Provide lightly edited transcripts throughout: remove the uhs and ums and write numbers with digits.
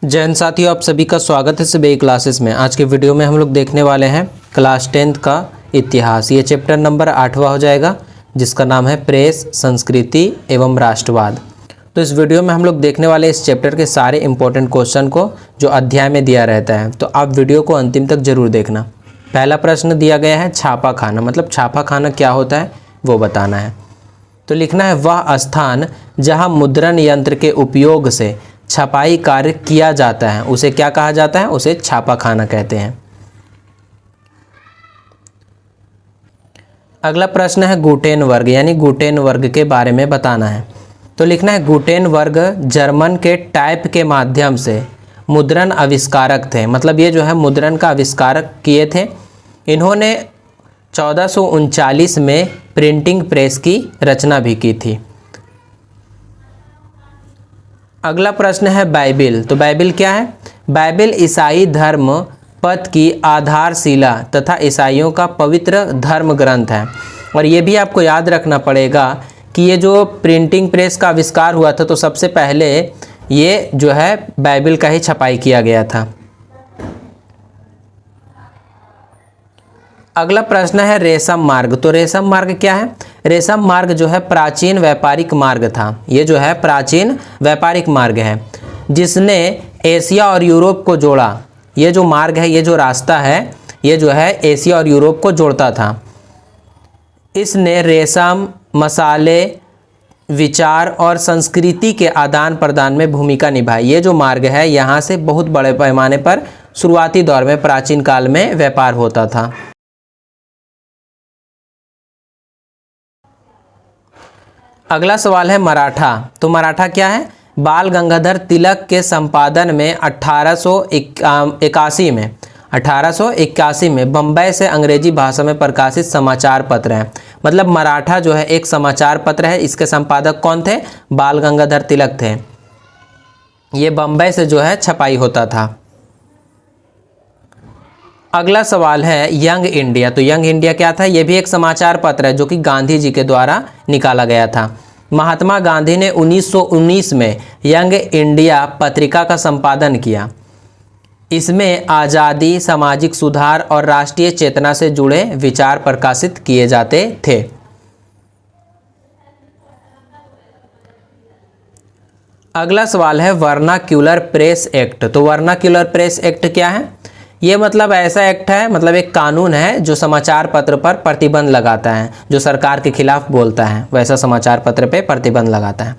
जय हिंद साथियों, आप सभी का स्वागत है सभी क्लासेस में। आज के वीडियो में हम लोग देखने वाले हैं क्लास 10th का इतिहास। ये चैप्टर नंबर 8वां हो जाएगा, जिसका नाम है प्रेस, संस्कृति एवं राष्ट्रवाद। तो इस वीडियो में हम लोग देखने वाले इस चैप्टर के सारे इंपॉर्टेंट क्वेश्चन को जो अध्याय में दिया रहता है। तो आप वीडियो को अंतिम तक जरूर देखना। पहला प्रश्न दिया गया है छापा खाना, मतलब छापा खाना क्या होता है वो बताना है। तो लिखना है वह स्थान जहाँ मुद्रण यंत्र के उपयोग से छपाई कार्य किया जाता है उसे क्या कहा जाता है, उसे छापा खाना कहते हैं। अगला प्रश्न है गुटेन वर्ग, यानी गुटेन वर्ग के बारे में बताना है। तो लिखना है गुटेन वर्ग जर्मन के टाइप के माध्यम से मुद्रण आविष्कारक थे, मतलब ये जो है मुद्रण का आविष्कारक किए थे। इन्होंने 1439 में प्रिंटिंग प्रेस की रचना भी की थी। अगला प्रश्न है बाइबिल। तो बाइबिल क्या है? बाइबिल ईसाई धर्म पथ की आधारशिला तथा ईसाइयों का पवित्र धर्म ग्रंथ है। और ये भी आपको याद रखना पड़ेगा कि ये जो प्रिंटिंग प्रेस का आविष्कार हुआ था तो सबसे पहले ये जो है बाइबिल का ही छपाई किया गया था। अगला प्रश्न है रेशम मार्ग। तो रेशम मार्ग क्या है? रेशम मार्ग जो है प्राचीन व्यापारिक मार्ग था। ये जो है प्राचीन व्यापारिक मार्ग है जिसने एशिया और यूरोप को जोड़ा। ये जो मार्ग है, ये जो रास्ता है, ये जो है एशिया और यूरोप को जोड़ता था। इसने रेशम, मसाले, विचार और संस्कृति के आदान प्रदान में भूमिका निभाई। ये जो मार्ग है यहाँ से बहुत बड़े पैमाने पर शुरुआती दौर में प्राचीन काल में व्यापार होता था। अगला सवाल है मराठा। तो मराठा क्या है? बाल गंगाधर तिलक के संपादन में 1881 में बम्बई से अंग्रेजी भाषा में प्रकाशित समाचार पत्र है। मतलब मराठा जो है एक समाचार पत्र है। इसके संपादक कौन थे? बाल गंगाधर तिलक थे। ये बम्बई से जो है छपाई होता था। अगला सवाल है यंग इंडिया। तो यंग इंडिया क्या था? यह भी एक समाचार पत्र है जो कि गांधी जी के द्वारा निकाला गया था। महात्मा गांधी ने 1919 में यंग इंडिया पत्रिका का संपादन किया। इसमें आज़ादी, सामाजिक सुधार और राष्ट्रीय चेतना से जुड़े विचार प्रकाशित किए जाते थे। अगला सवाल है वर्नाक्यूलर प्रेस एक्ट। तो वर्नाक्यूलर प्रेस एक्ट क्या है? ये मतलब ऐसा एक्ट है, मतलब एक कानून है जो समाचार पत्र पर प्रतिबंध लगाता है, जो सरकार के खिलाफ बोलता है वैसा समाचार पत्र पे प्रतिबंध लगाता है।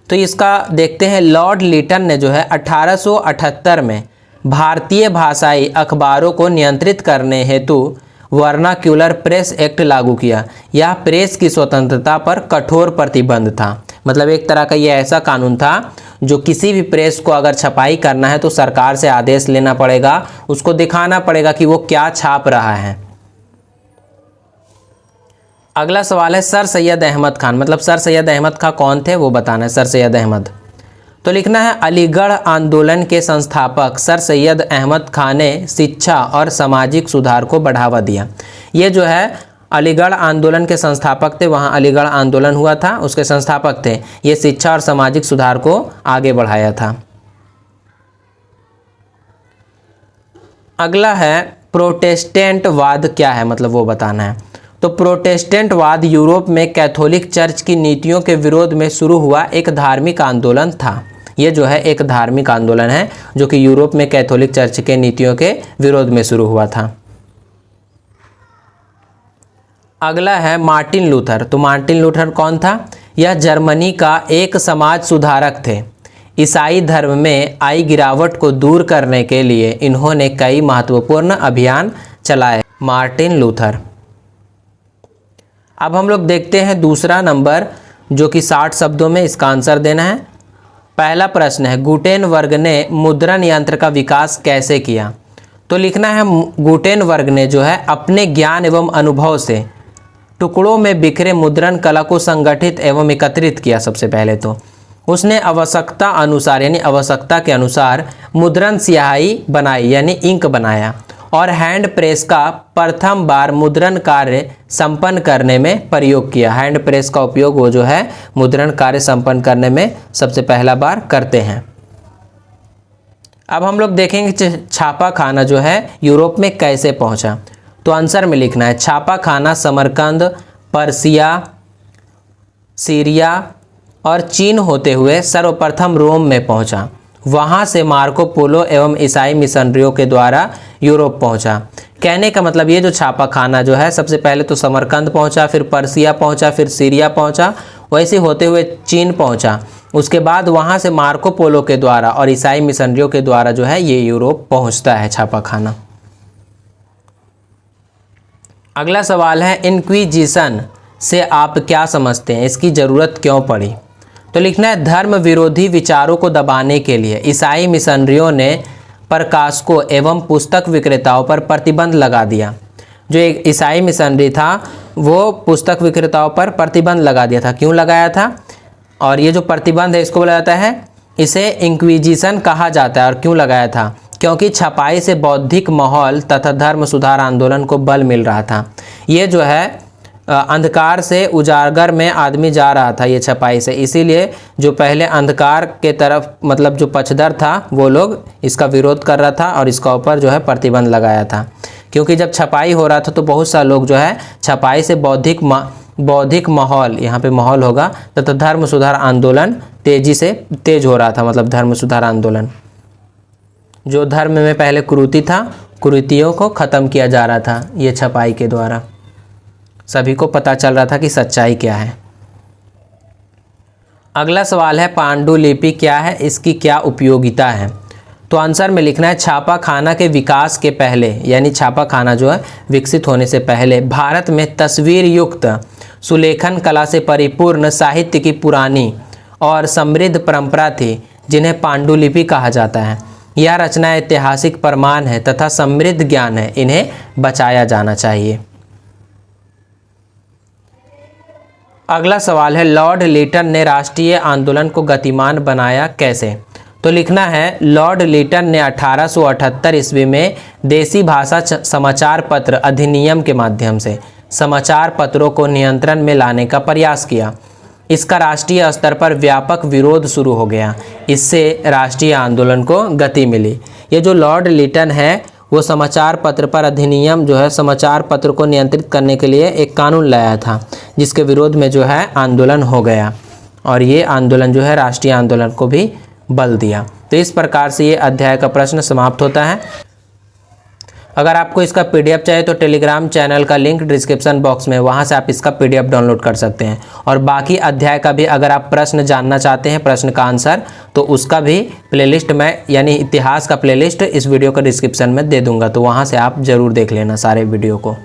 तो इसका देखते हैं। लॉर्ड लिटन ने जो है 1878 में भारतीय भाषाई अखबारों को नियंत्रित करने हेतु वर्नाक्यूलर प्रेस एक्ट लागू किया। यह प्रेस की स्वतंत्रता पर कठोर प्रतिबंध था। मतलब एक तरह का ये ऐसा कानून था जो किसी भी प्रेस को अगर छपाई करना है तो सरकार से आदेश लेना पड़ेगा, उसको दिखाना पड़ेगा कि वो क्या छाप रहा है। अगला सवाल है सर सैयद अहमद खान। मतलब सर सैयद अहमद खान कौन थे वो बताना है। सर सैयद अहमद, तो लिखना है अलीगढ़ आंदोलन के संस्थापक सर सैयद अहमद खान ने शिक्षा और सामाजिक सुधार को बढ़ावा दिया। ये जो है अलीगढ़ आंदोलन के संस्थापक थे। वहाँ अलीगढ़ आंदोलन हुआ था, उसके संस्थापक थे। ये शिक्षा और सामाजिक सुधार को आगे बढ़ाया था। अगला है प्रोटेस्टेंटवाद क्या है, मतलब वो बताना है। तो प्रोटेस्टेंटवाद यूरोप में कैथोलिक चर्च की नीतियों के विरोध में शुरू हुआ एक धार्मिक आंदोलन था। ये जो है एक धार्मिक आंदोलन है जो कि यूरोप में कैथोलिक चर्च के नीतियों के विरोध में शुरू हुआ था। अगला है मार्टिन लूथर। तो मार्टिन लूथर कौन था? यह जर्मनी का एक समाज सुधारक थे। ईसाई धर्म में आई गिरावट को दूर करने के लिए इन्होंने कई महत्वपूर्ण अभियान चलाए। Martin Luther. अब हम लोग देखते हैं दूसरा नंबर जो कि 60 शब्दों में इसका आंसर देना है। पहला प्रश्न है गुटेन वर्ग ने मुद्रण यंत्र का विकास कैसे किया? तो लिखना है गुटेन वर्ग ने जो है अपने ज्ञान एवं अनुभव से टुकड़ों में बिखरे मुद्रण कला को संगठित एवं एकत्रित किया। सबसे पहले तो उसने आवश्यकता अनुसार यानी आवश्यकता के अनुसार मुद्रण स्याही बनाई यानी इंक बनाया और हैंड प्रेस का प्रथम बार मुद्रण कार्य संपन्न करने में प्रयोग किया। हैंड प्रेस का उपयोग वो जो है मुद्रण कार्य संपन्न करने में सबसे पहला बार करते हैं। अब हम लोग देखेंगे छापा खाना जो है यूरोप में कैसे पहुंचा। तो आंसर में लिखना है छापा खाना समरकंद, पर्सिया, सीरिया और चीन होते हुए सर्वप्रथम रोम में पहुंचा। वहां से मार्को पोलो एवं ईसाई मिशनरियों के द्वारा यूरोप पहुंचा। कहने का मतलब ये जो छापा खाना जो है सबसे पहले तो समरकंद पहुंचा, फिर पर्सिया पहुंचा, फिर सीरिया पहुंचा, वैसे होते हुए चीन पहुंचा। उसके बाद वहां से मार्को पोलो के द्वारा और ईसाई मिशनरियों के द्वारा जो है ये यूरोप पहुंचता है छापा खाना। अगला सवाल है इंक्विजिशन से आप क्या समझते हैं, इसकी ज़रूरत क्यों पड़ी। तो लिखना है धर्म विरोधी विचारों को दबाने के लिए ईसाई मिशनरियों ने प्रकाशकों एवं पुस्तक विक्रेताओं पर प्रतिबंध लगा दिया। जो एक ईसाई मिशनरी था वो पुस्तक विक्रेताओं पर प्रतिबंध लगा दिया था। क्यों लगाया था, और ये जो प्रतिबंध है इसको बोला जाता है, इसे इंक्विजिशन कहा जाता है। और क्यों लगाया था, क्योंकि छपाई से बौद्धिक माहौल तथा धर्म सुधार आंदोलन को बल मिल रहा था। ये जो है अंधकार से उजागर में आदमी जा रहा था ये छपाई से, इसीलिए जो पहले अंधकार के तरफ मतलब जो पक्षधर था वो लोग इसका विरोध कर रहा था और इसका ऊपर जो है प्रतिबंध लगाया था। क्योंकि जब छपाई हो रहा था तो बहुत सा लोग जो है छपाई से बौद्धिक माहौल, यहाँ पे माहौल होगा, तथा धर्म सुधार आंदोलन तेजी से तेज हो रहा था। मतलब धर्म सुधार आंदोलन, जो धर्म में पहले कुरीति था, कुरीतियों को ख़त्म किया जा रहा था ये छपाई के द्वारा। सभी को पता चल रहा था कि सच्चाई क्या है। अगला सवाल है पांडुलिपि क्या है, इसकी क्या उपयोगिता है। तो आंसर में लिखना है छापा खाना के विकास के पहले, यानी छापा खाना जो है विकसित होने से पहले भारत में तस्वीर युक्त सुलेखन कला से परिपूर्ण साहित्य की पुरानी और समृद्ध परंपरा थी, जिन्हें पांडुलिपि कहा जाता है। यह रचना ऐतिहासिक प्रमाण है तथा समृद्ध ज्ञान है, इन्हें बचाया जाना चाहिए। अगला सवाल है लॉर्ड लिटन ने राष्ट्रीय आंदोलन को गतिमान बनाया कैसे। तो लिखना है लॉर्ड लिटन ने 1878 ईस्वी में देसी भाषा समाचार पत्र अधिनियम के माध्यम से समाचार पत्रों को नियंत्रण में लाने का प्रयास किया। इसका राष्ट्रीय स्तर पर व्यापक विरोध शुरू हो गया। इससे राष्ट्रीय आंदोलन को गति मिली। ये जो लॉर्ड लिटन है वो समाचार पत्र पर अधिनियम जो है समाचार पत्र को नियंत्रित करने के लिए एक कानून लाया था, जिसके विरोध में जो है आंदोलन हो गया और ये आंदोलन जो है राष्ट्रीय आंदोलन को भी बल दिया। तो इस प्रकार से ये अध्याय का प्रश्न समाप्त होता है। अगर आपको इसका पीडीएफ चाहिए तो टेलीग्राम चैनल का लिंक डिस्क्रिप्शन बॉक्स में, वहां से आप इसका पीडीएफ डाउनलोड कर सकते हैं। और बाकी अध्याय का भी अगर आप प्रश्न जानना चाहते हैं, प्रश्न का आंसर, तो उसका भी प्लेलिस्ट में यानी इतिहास का प्लेलिस्ट इस वीडियो का डिस्क्रिप्शन में दे दूंगा, तो वहां से आप ज़रूर देख लेना सारे वीडियो को।